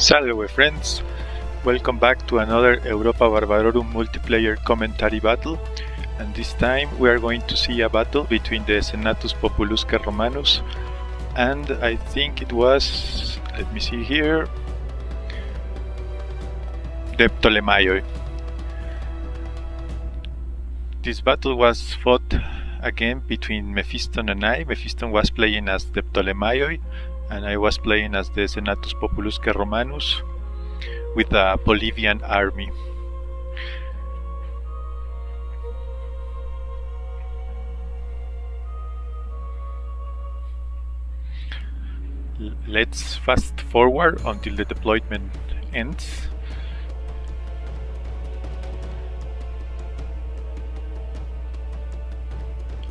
Salve friends, welcome back to another Europa Barbarorum multiplayer commentary battle, and this time we are going to see a battle between the Senatus Populusque Romanus and I think it was, let me see here, the Ptolemaioi. This battle was fought again between Mephiston and I. Mephiston was playing as the Ptolemaioi and I was playing as the Senatus Populusque Romanus with a Polybian army. Let's fast forward until the deployment ends.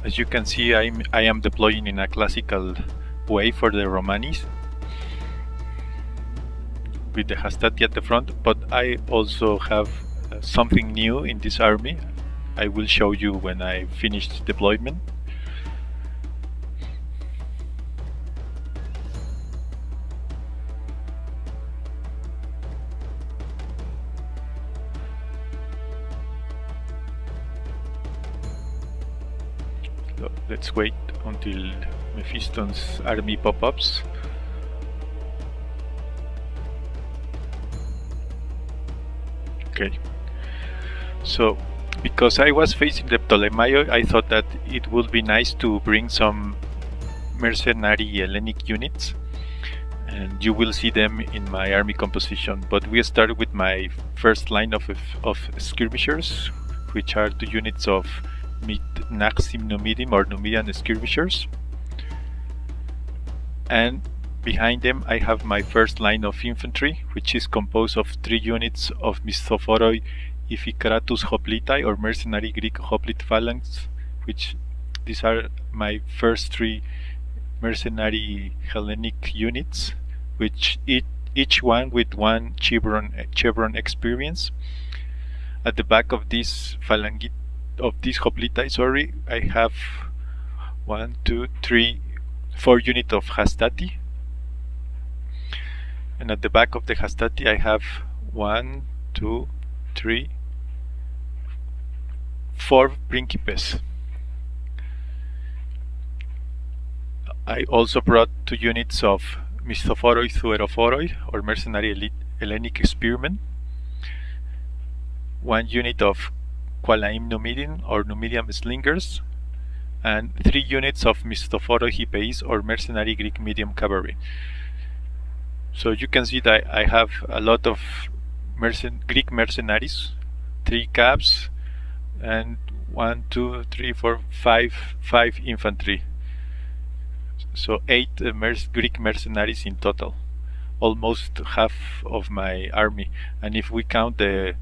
As you can see, I am deploying in a classical way for the Romanis with the Hastati at the front, but I also have something new in this army. I will show you when I finish the deployment. So let's wait until Mephiston's army pop-ups. Okay, so because I was facing the Ptolemaioi, I thought that it would be nice to bring some mercenary Hellenic units, and you will see them in my army composition. But we start with my first line of skirmishers, which are 2 units of Naxim Numidium or Numidian skirmishers, and behind them I have my first line of infantry, which is composed of 3 units of Misthophoroi Iphicratus Hoplitai or mercenary Greek hoplite phalanx, which these are my first 3 mercenary Hellenic units, which each one with 1 chevron experience. At the back of this hoplitai, I have 1, 2, 3, 4 units of Hastati, and at the back of the Hastati I have 1, 2, 3, 4 Principes. I also brought 2 units of Misthophoroi Thuerophoroi or mercenary Hellenic spearmen, 1 unit of Qualaim Numidian or Numidian slingers, and 3 units of Misthophoroi Hippeis or mercenary Greek medium cavalry. So you can see that I have a lot of Greek mercenaries, 3 cabs, and 1, 2, 3, 4, 5 infantry. So 8 Greek mercenaries in total, almost half of my army. And if we count the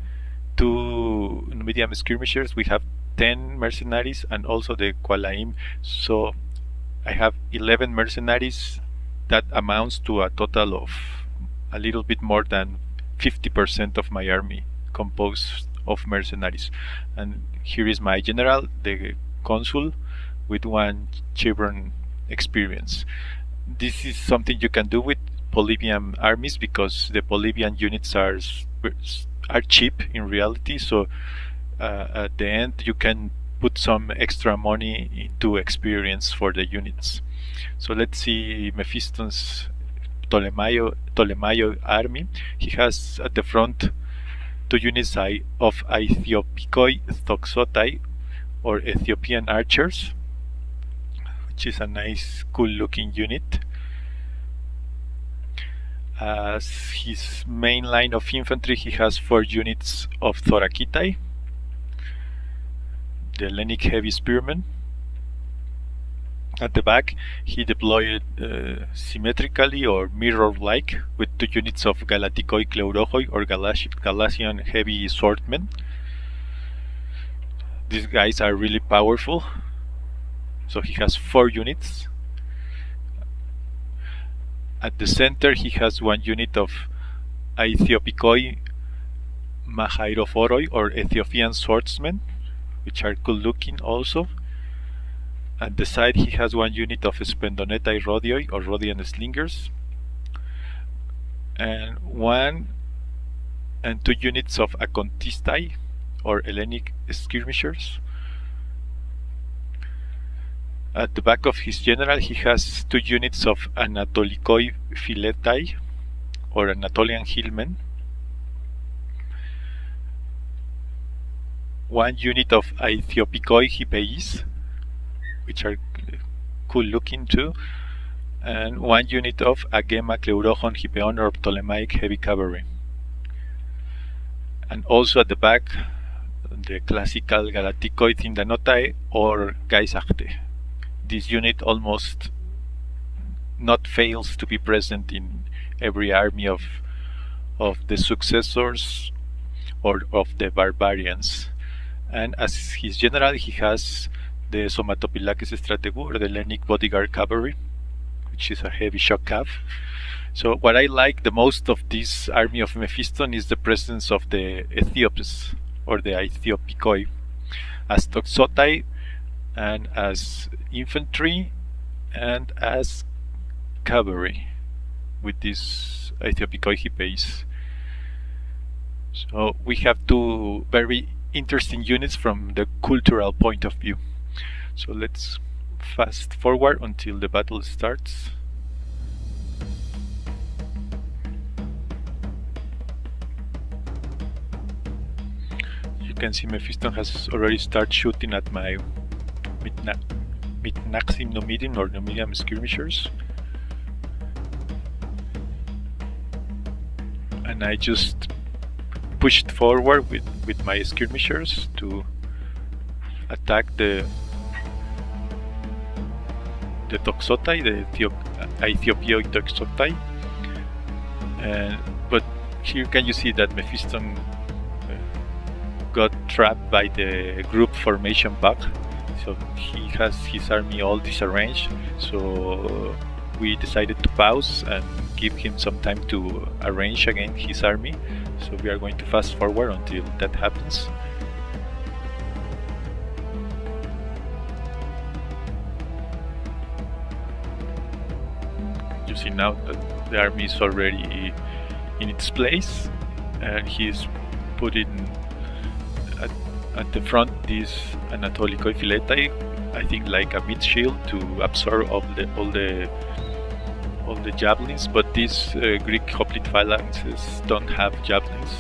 2 medium skirmishers, we have 10 mercenaries and also the Qualaim. So I have 11 mercenaries. That amounts to a total of a little bit more than 50% of my army composed of mercenaries. And here is my general, the consul, with 1 chevron experience. This is something you can do with Polybian armies because the Polybian units are cheap in reality, so at the end you can put some extra money into experience for the units. So let's see Mephiston's Ptolemaioi army. He has at the front 2 units of Aethiopikoi Thoxotai or Ethiopian archers, which is a nice cool looking unit. As his main line of infantry, he has 4 units of Thorakitai, the Hellenic heavy spearmen. At the back, he deployed symmetrically or mirror-like with 2 units of Galatikoi Kleurohoi or Galatian heavy swordmen. These guys are really powerful. So he has 4 units. At the center, he has 1 unit of Aethiopikoi Mahairophoroi or Ethiopian swordsmen, which are cool looking also. At the side he has 1 unit of Spendonetai Rhodioi or Rhodian slingers, and 1 and 2 units of Acontistai or Hellenic skirmishers. At the back of his general he has 2 units of Anatolikoi Philetai or Anatolian hillmen, 1 unit of Aethiopikoi Hippeis, which are cool looking too, and 1 unit of Agema Kleurochon Hippeon or Ptolemaic heavy cavalry. And also at the back, the classical Galatikoi Thindanotai or Gaisachte. This unit almost not fails to be present in every army of the successors or of the barbarians. And as his general he has the Somatopilakes Strategu or the Hellenic bodyguard cavalry, which is a heavy shock cav. So what I like the most of this army of Mephiston is the presence of the Ethiops or the Aethiopikoi as toxotai and as infantry and as cavalry with this Aethiopikoi Hippeis. So we have 2 very interesting units from the cultural point of view. So let's fast forward until the battle starts. You can see Mephiston has already started shooting at my Mitnaxim Numidian or Numidian skirmishers, and I just pushed forward with my skirmishers to attack the Toxotai, the Aethiopioid Toxotai. But here can you see that Mephiston got trapped by the group formation bug, so he has his army all disarranged. So we decided to pause and give him some time to arrange again his army. So we are going to fast forward until that happens. You see now that the army is already in its place, and he's putting at the front this Anatolikoi Philetai, I think like a mid shield to absorb all the javelins, but these Greek hoplite phalanxes don't have javelins.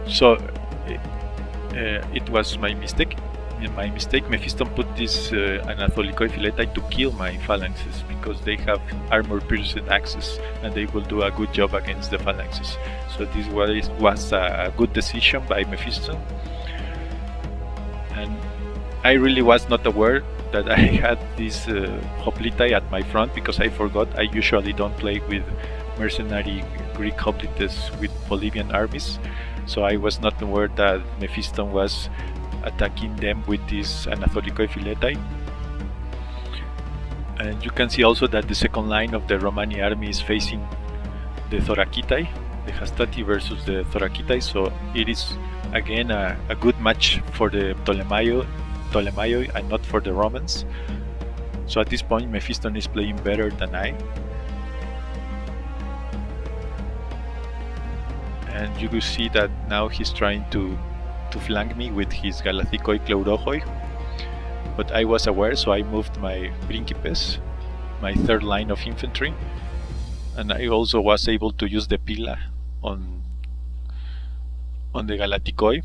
So it was my mistake. Mephiston put this Anatolikoi Philetai to kill my phalanxes because they have armor-piercing axes and they will do a good job against the phalanxes. So this was a good decision by Mephiston. And I really was not aware that I had this hoplite at my front because I forgot. I usually don't play with mercenary Greek hoplites with Polybian armies, so I was not aware that Mephiston was attacking them with this Anatolikoi Philetai. And you can see also that the second line of the Romani army is facing the Thorakitai, the Hastati versus the Thorakitai, so it is again a good match for the Ptolemaioi and not for the Romans. So at this point Mephiston is playing better than I. And you will see that now he's trying to flank me with his Galathikoi Kleurochoi, but I was aware, so I moved my Principes, my third line of infantry, and I also was able to use the Pila on the Galatikoi,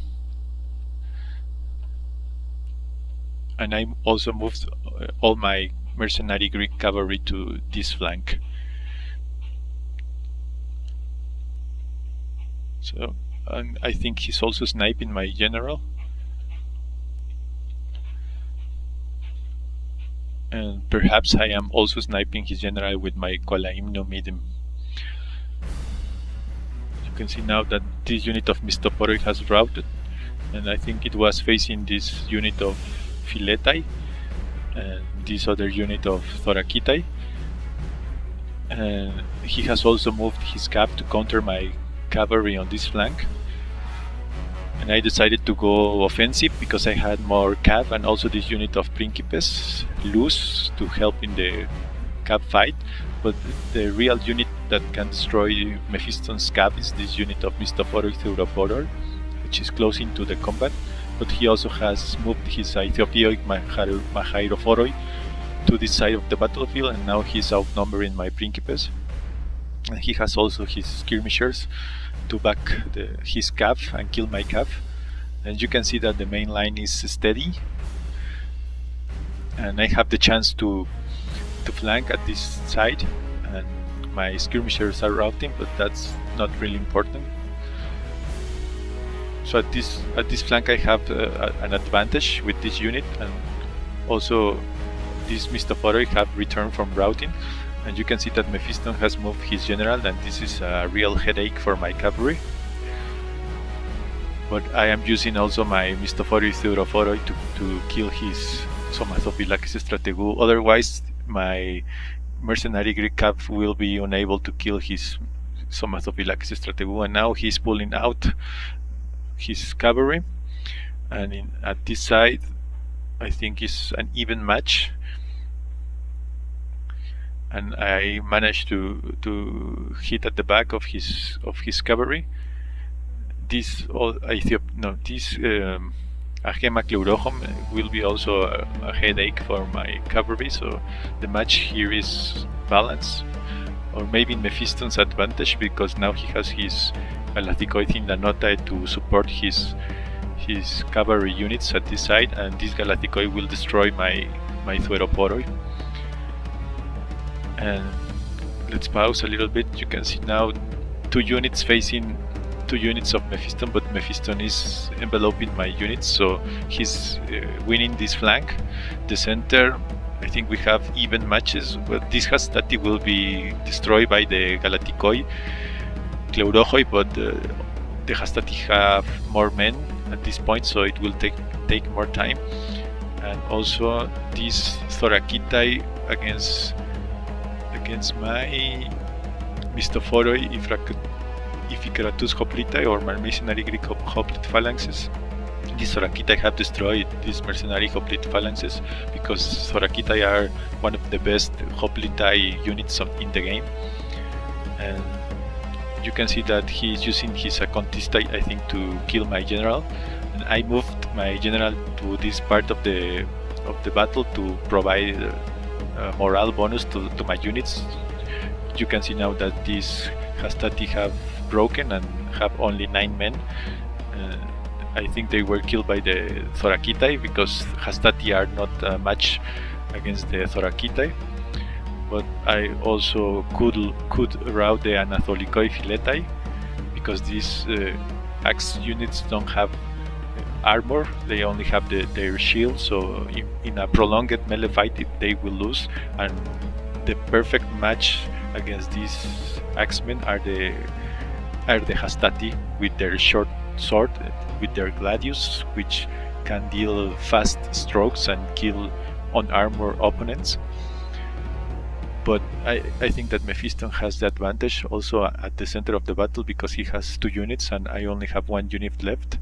and I also moved all my mercenary Greek cavalry to this flank. So I think he's also sniping my general, and perhaps I am also sniping his general with my Kolaim Numidim. You can see now that this unit of Mistopori has routed, and I think it was facing this unit of Philetai and this other unit of Thorakitai, and he has also moved his cav to counter my cavalry on this flank, and I decided to go offensive because I had more cav and also this unit of Principes loose to help in the cav fight, but the real unit that can destroy Mephiston's cav is this unit of Mistophoros Theropodor, which is close into the combat, but he also has moved his Aethiopioi Mahairophoroi to this side of the battlefield, and now he's outnumbering my Principes. And he has also his skirmishers to back his cav and kill my cav. And you can see that the main line is steady, and I have the chance to flank at this side, and my skirmishers are routing, but that's not really important. So at this flank I have an advantage with this unit, and also these Mistophoros have returned from routing, and you can see that Mephiston has moved his general, and this is a real headache for my cavalry. But I am using also my Mistophoros Theorophoroi to kill his Somathophylakes Strategou. Otherwise, my mercenary Greek cav will be unable to kill his Somathophylakes Strategou, and now he's pulling out his cavalry. And at this side, I think is an even match, and I managed to hit at the back of his cavalry. This Agema Chleurochum will be also a headache for my cavalry, so the match here is balanced, or maybe Mephiston's advantage, because now he has his Galathikoi Thindanotae to support his cavalry units at this side, and this Galathikoi will destroy my Theroporoi. And let's pause a little bit. You can see now two units facing two units of Mephiston, but Mephiston is enveloping my units, so he's winning this flank. The center, I think we have even matches, but this Hastati will be destroyed by the Galathikoi Chleurochoi, but the Hastati have more men at this point, so it will take more time. And also this Thorakitai against my Mistophoros Iphiceratus Hoplitai, or my mercenary Greek hoplite phalanxes. These Thorakitai have destroyed these mercenary hoplite phalanxes, because Thorakitai are one of the best hoplitai units in the game. And you can see that he's using his Acontista, I think, to kill my general. And I moved my general to this part of the battle to provide a morale bonus to my units. You can see now that these Hastati have broken and have only 9 men. I think they were killed by the Thorakitai, because Hastati are not a match against the Thorakitai. But I also could route the Anatholikoi Philetai, because these axe units don't have armor, they only have their shield, so in a prolonged melee fight they will lose. And the perfect match against these axemen are the Hastati with their short sword, with their gladius, which can deal fast strokes and kill unarmored opponents. But I think that Mephiston has the advantage also at the center of the battle, because he has 2 units and I only have 1 unit left.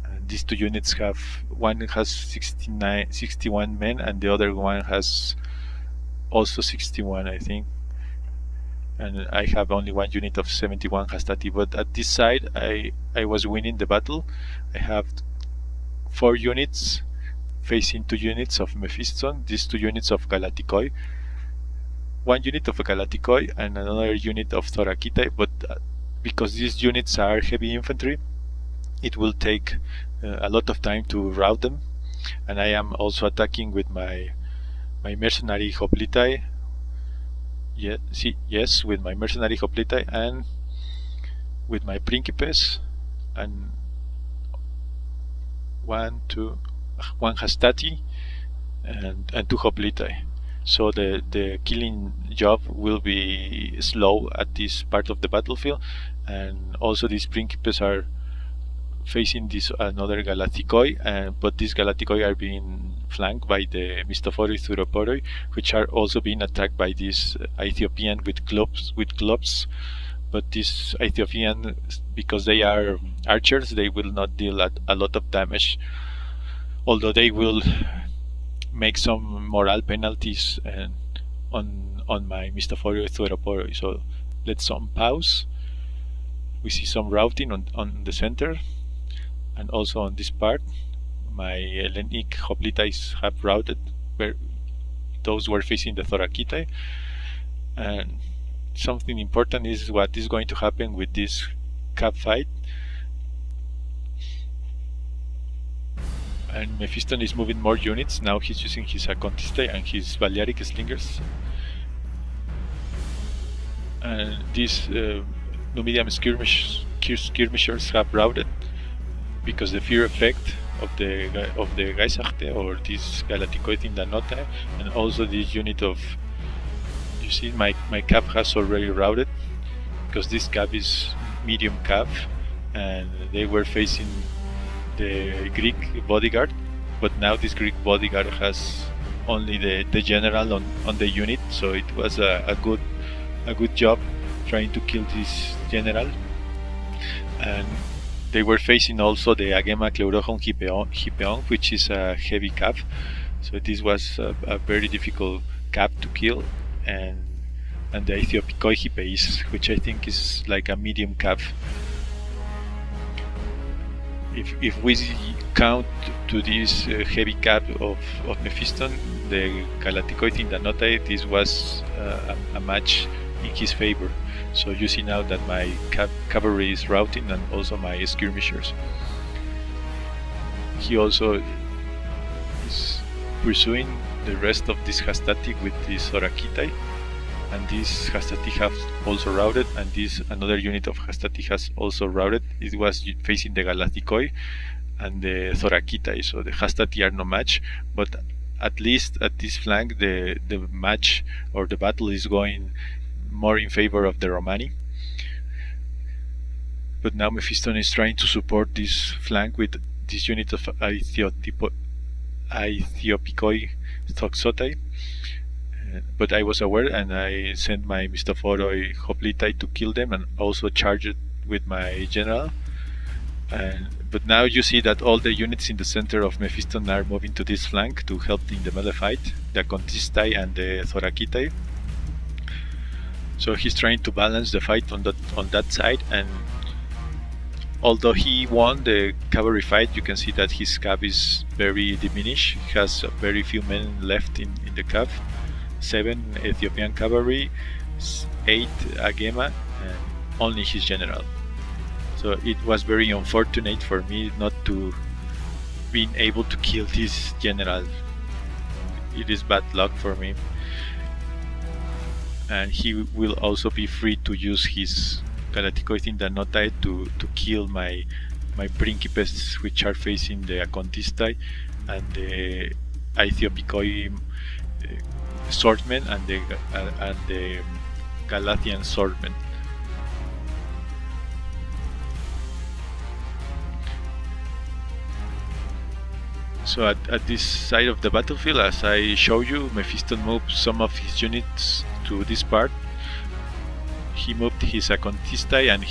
And these 2 units one has 61 men, and the other one has also 61, I think. And I have only 1 unit of 71 Hastati. But at this side, I was winning the battle. I have 4 units facing 2 units of Mephiston, these 2 units of Galathikoi, 1 unit of Galathikoi and another unit of Thorakitai. But because these units are heavy infantry, it will take a lot of time to route them. And I am also attacking with my mercenary Hoplitai. Yes, with my mercenary Hoplitai and with my Principes, and one Hastati and 2 Hoplitai. So the killing job will be slow at this part of the battlefield. And also these Principes are facing this another Galathikoi, but these Galathikoi are being flanked by the Mistophoros Theroporoi, which are also being attacked by this Ethiopian with clubs. But this Ethiopian, because they are archers, they will not deal a lot of damage, although they will make some morale penalties on my Mistophoros Theroporoi. So let's unpause. We see some routing on the center, and also on this part my Hellenic hoplites have routed, where those were facing the Thoracidae. And something important is what is going to happen with this cap fight. And Mephiston is moving more units. Now he's using his Acontistae and his Balearic Slingers. And these Numidian skirmishers have routed because the fear effect of the Gaisachte, or this Galaticoid Danota, and also this unit of, you see my cap has already routed because this cap is medium cap, and they were facing the Greek bodyguard, but now this Greek bodyguard has only the general on the unit, so it was a good job trying to kill this general. And they were facing also the Agema Cleurochon Hippeon, which is a heavy cap, so this was a very difficult cap to kill. And the Ethiopicoid Hippeis, which I think is like a medium cap. If we count to this heavy cap of Mephiston, the Galaticoid Indanotae, this was a match in his favor. So you see now that my cavalry is routing, and also my skirmishers. He also is pursuing the rest of this Hastati with this Thoracidae, and this Hastati have also routed, and this another unit of Hastati has also routed. It was facing the Galatikoi and the Thoracidae, so the Hastati are no match, but at least at this flank the match or the battle is going more in favor of the Romani. But now Mephiston is trying to support this flank with this unit of Ethiopicoid Toxotai. But I was aware, and I sent my Mistophoroi hoplitai to kill them, and also charged with my general. But now you see that all the units in the center of Mephiston are moving to this flank to help in the melee fight, the Contistai and the Thoracidae. So he's trying to balance the fight on that side, and although he won the cavalry fight, you can see that his cap is very diminished. He has very few men left in the cap. 7 Ethiopian cavalry, 8 Agema, and only his general. So it was very unfortunate for me not to being able to kill this general. It is bad luck for me. And he will also be free to use his Galaticoid Indanotae to kill my principes, which are facing the Acontistae and the Ethiopicoid swordmen and the Galatian swordmen. So at this side of the battlefield, as I show you, Mephiston moved some of his units to this part. He moved his Acontistae and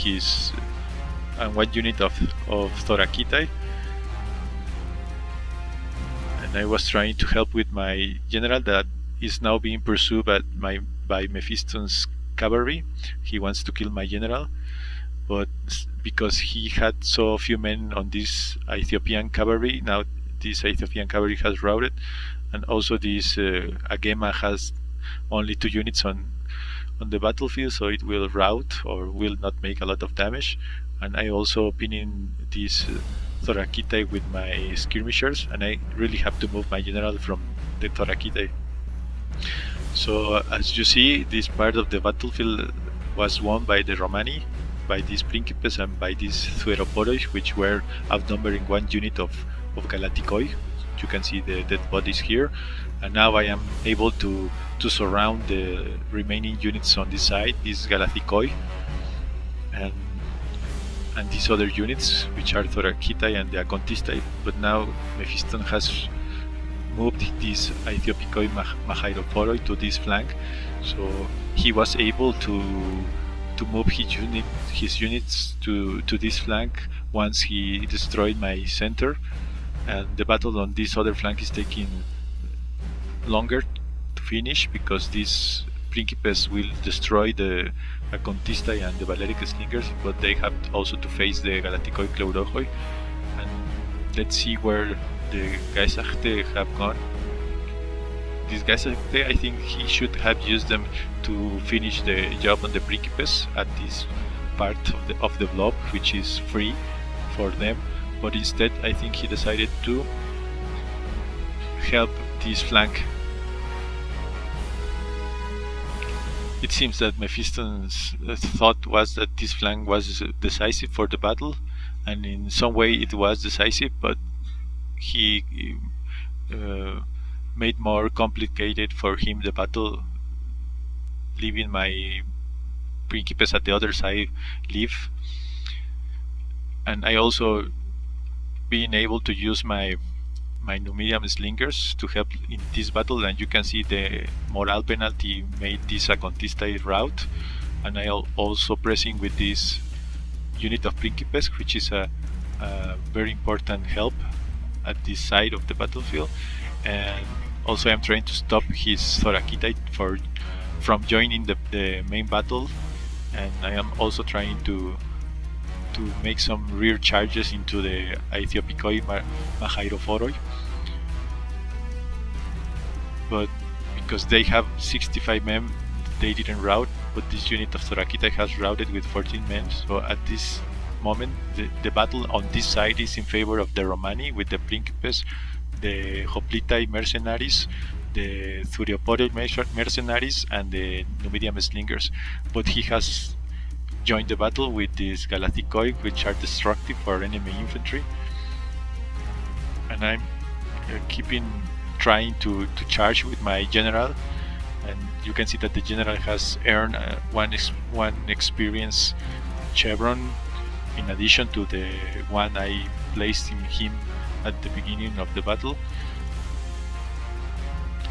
one unit of Thoracidae. And I was trying to help with my general that is now being pursued by Mephiston's cavalry. He wants to kill my general, but because he had so few men on this Ethiopian cavalry, now this Ethiopian cavalry has routed, and also this Agema has only 2 units on the battlefield, so it will rout or will not make a lot of damage. And I also pinning this Thoracidae with my skirmishers, and I really have to move my general from the Thoracidae. So as you see, this part of the battlefield was won by the Romani, by these Principes and by these Thueroporoi, which were outnumbering 1 unit of Galatikoi. You can see the dead bodies here, and now I am able to surround the remaining units on this side, this Galatikoi and these other units, which are Thoracidae and the Acontistae. But now Mephiston has moved this Ethiopicoid Mahairoporoi to this flank, so he was able to move his units to this flank once he destroyed my center. And the battle on this other flank is taking longer to finish because this Principes will destroy the Acontistae and the Valeric Slingers, but they have also to face the Galatikoi Chleurochoi. And let's see where the Gaisachte have gone. This Gaisachte, I think he should have used them to finish the job on the Principes at this part of the blob, which is free for them. But instead, I think he decided to help this flank. It seems that Mephiston's thought was that this flank was decisive for the battle, and in some way it was decisive, but he made more complicated for him the battle, leaving my Principes at the other side live. And I also being able to use my Numidian slingers to help in this battle, and you can see the morale penalty made this a Acontistae route, and I also pressing with this unit of Principes, which is a very important help at this side of the battlefield. And also I'm trying to stop his Thoracidae from joining the main battle, and I am also trying to make some rear charges into the Aethiopikoi Mahairophoroi, but because they have 65 men, they didn't rout, but this unit of Thoracidae has routed with 14 men. So at this moment, the battle on this side is in favor of the Romani, with the Principes, the Hoplitai mercenaries, the Thuriopodoi mercenaries, and the Numidian slingers. But he has joined the battle with these Galatikoi, which are destructive for enemy infantry. And I'm trying to charge with my general, and you can see that the general has earned one experience chevron in addition to the one I placed in him at the beginning of the battle.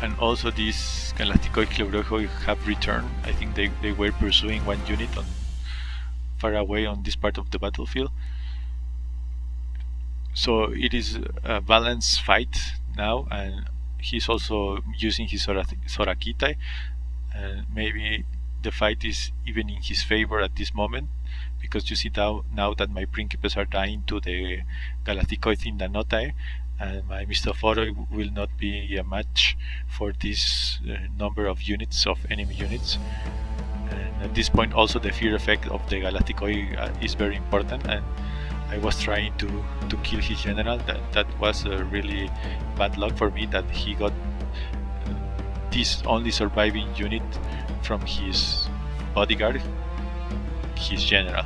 And also these Galatikoi Chleurochoi have returned. I think they were pursuing one unit far away on this part of the battlefield. So it is a balanced fight now, and he's also using his Thoracidae, and maybe the fight is even in his favor at this moment, because you see now that my Principes are dying to the Galatikoi Thindanotae, and my Misthophoroi will not be a match for this number of units, of enemy units. And at this point also the fear effect of the Galatikoi is very important, and I was trying to kill his general. That was a really bad luck for me, that he got this only surviving unit from his bodyguard, his general.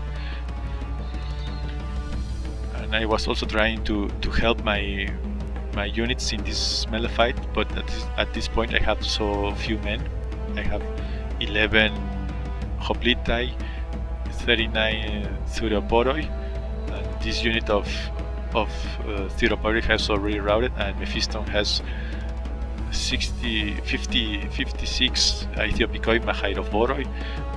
And I was also trying to help my units in this melee fight, but at this point I have so few men. I have 11 Hoplitai, 39 Thuropodoi, and this unit of Thuropodoi has already routed, and Mephiston has 56 Aethiopikoi Mahairophoroi,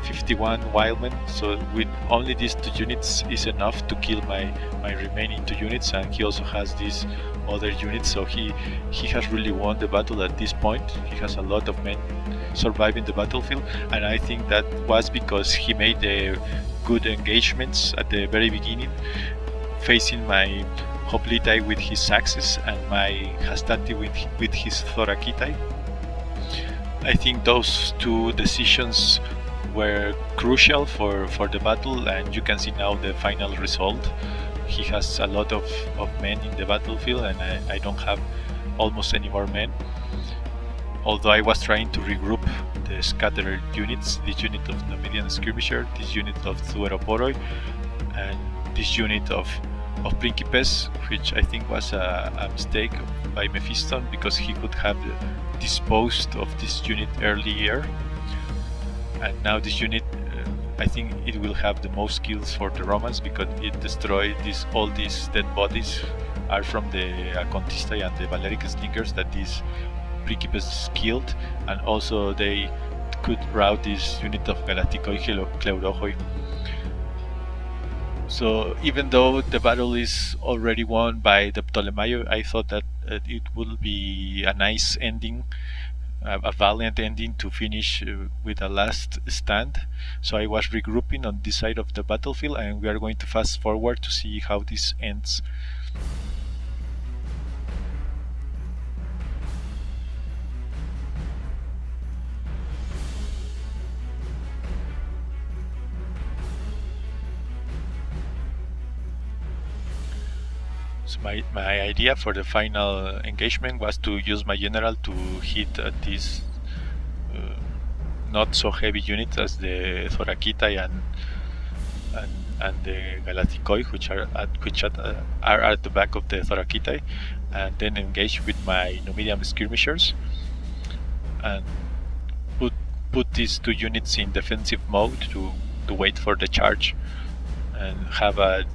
51 Wildmen. So with only these two units is enough to kill my remaining two units, and he also has these other units, so he has really won the battle at this point. He has a lot of men surviving the battlefield, and I think that was because he made the good engagements at the very beginning, facing my Hoplitai with his Saxes and my Hastati with his Thoracidae. I think those two decisions were crucial for the battle, and you can see now the final result. He has a lot of men in the battlefield, and I don't have almost any more men. Although I was trying to regroup the scattered units, this unit of Numidian skirmisher, this unit of Thuropodoi, and this unit of Principes, which I think was a mistake by Mephiston, because he could have disposed of this unit earlier. And now this unit, I think it will have the most kills for the Romans, because it destroyed all these dead bodies are from the Acontistae and the Valeric slingers that these Principes killed, and also they could rout this unit of Galatikoi Chleurochoi. So even though the battle is already won by the Ptolemaioi, I thought that it would be a nice ending a valiant ending to finish with a last stand. So I was regrouping on this side of the battlefield, and we are going to fast forward to see how this ends. So my idea for the final engagement was to use my general to hit this not so heavy units as the Thorakitai and the Galatikoi, which are at the back of the Thorakitai, and then engage with my Numidian skirmishers and put these two units in defensive mode to wait for the charge and have a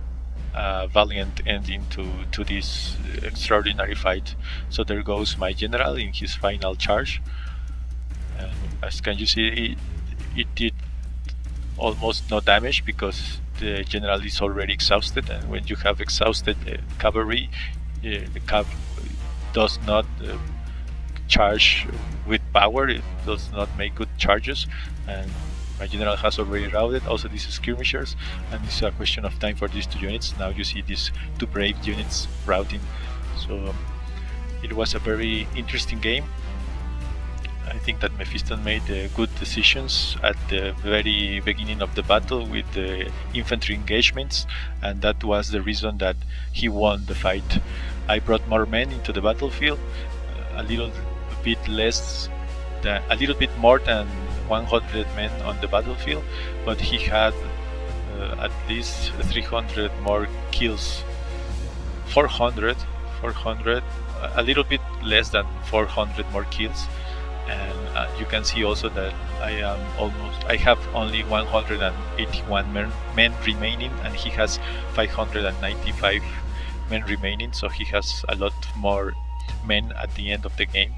valiant ending to this extraordinary fight. So there goes my general in his final charge, and as can you see, it did almost no damage because the general is already exhausted, and when you have exhausted cavalry, the cav does not charge with power, it does not make good charges, and my general has already routed also these skirmishers, and it's a question of time for these two units. Now you see these two brave units routing. So it was a very interesting game. I think that Mephiston made good decisions at the very beginning of the battle with the infantry engagements, and that was the reason that he won the fight. I brought more men into the battlefield, a little bit more than 100 men on the battlefield, but he had at least 300 more kills. 400, a little bit less than 400 more kills. And you can see also that I have only 181 men remaining, and he has 595 men remaining, so he has a lot more men at the end of the game.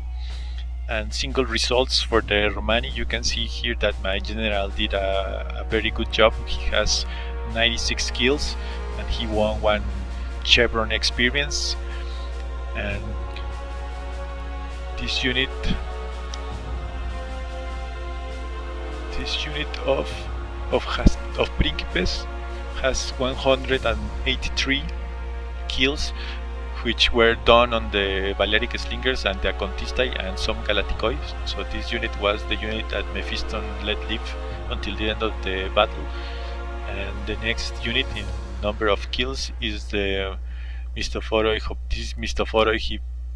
And single results for the Romani, you can see here that my general did a very good job. He has 96 kills and he won 1 chevron experience. And this unit of Príncipes has 183 kills, which were done on the Balearic Slingers and the Acontistai and some Galatikoi. So this unit was the unit that Mephiston let live until the end of the battle. And the next unit in number of kills is the Misthophoroi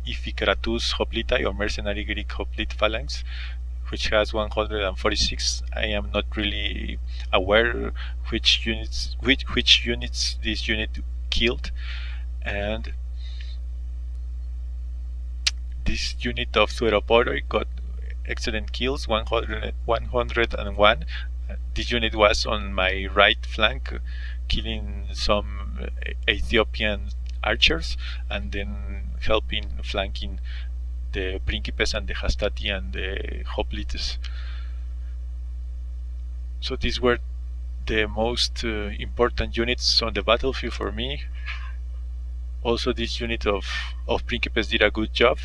Iphicratus Hoplitai, or Mercenary Greek Hoplite Phalanx, which has 146. I am not really aware which units this unit killed. And this unit of Sueroporoi got excellent kills, 101. This unit was on my right flank, killing some Ethiopian archers, and then flanking the Principes and the Hastati and the Hoplites. So these were the most important units on the battlefield for me. Also, this unit of Principes did a good job,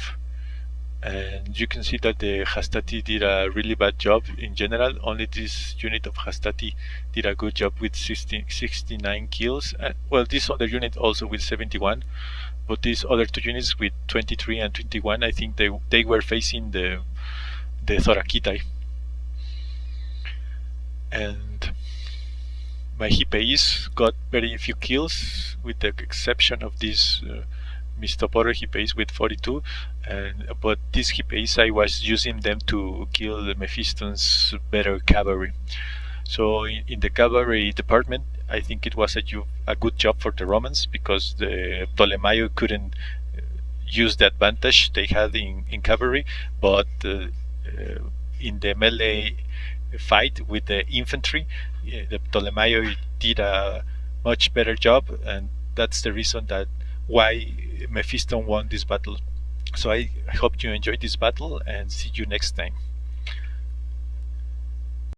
and you can see that the Hastati did a really bad job in general. Only this unit of Hastati did a good job with 69 kills. Well, this other unit also with 71, but these other two units with 23 and 21, I think they were facing the Thorakitai. And my Hippeis got very few kills, with the exception of this Mistoporo Hippeis with 42. But these Hippeis, I was using them to kill the Mephiston's better cavalry. So in the cavalry department, I think it was a good job for the Romans, because the Ptolemaioi couldn't use the advantage they had in cavalry, but in the melee fight with the infantry, the Ptolemaioi did a much better job, and that's the reason why Mephiston won this battle. So I hope you enjoyed this battle, and see you next time.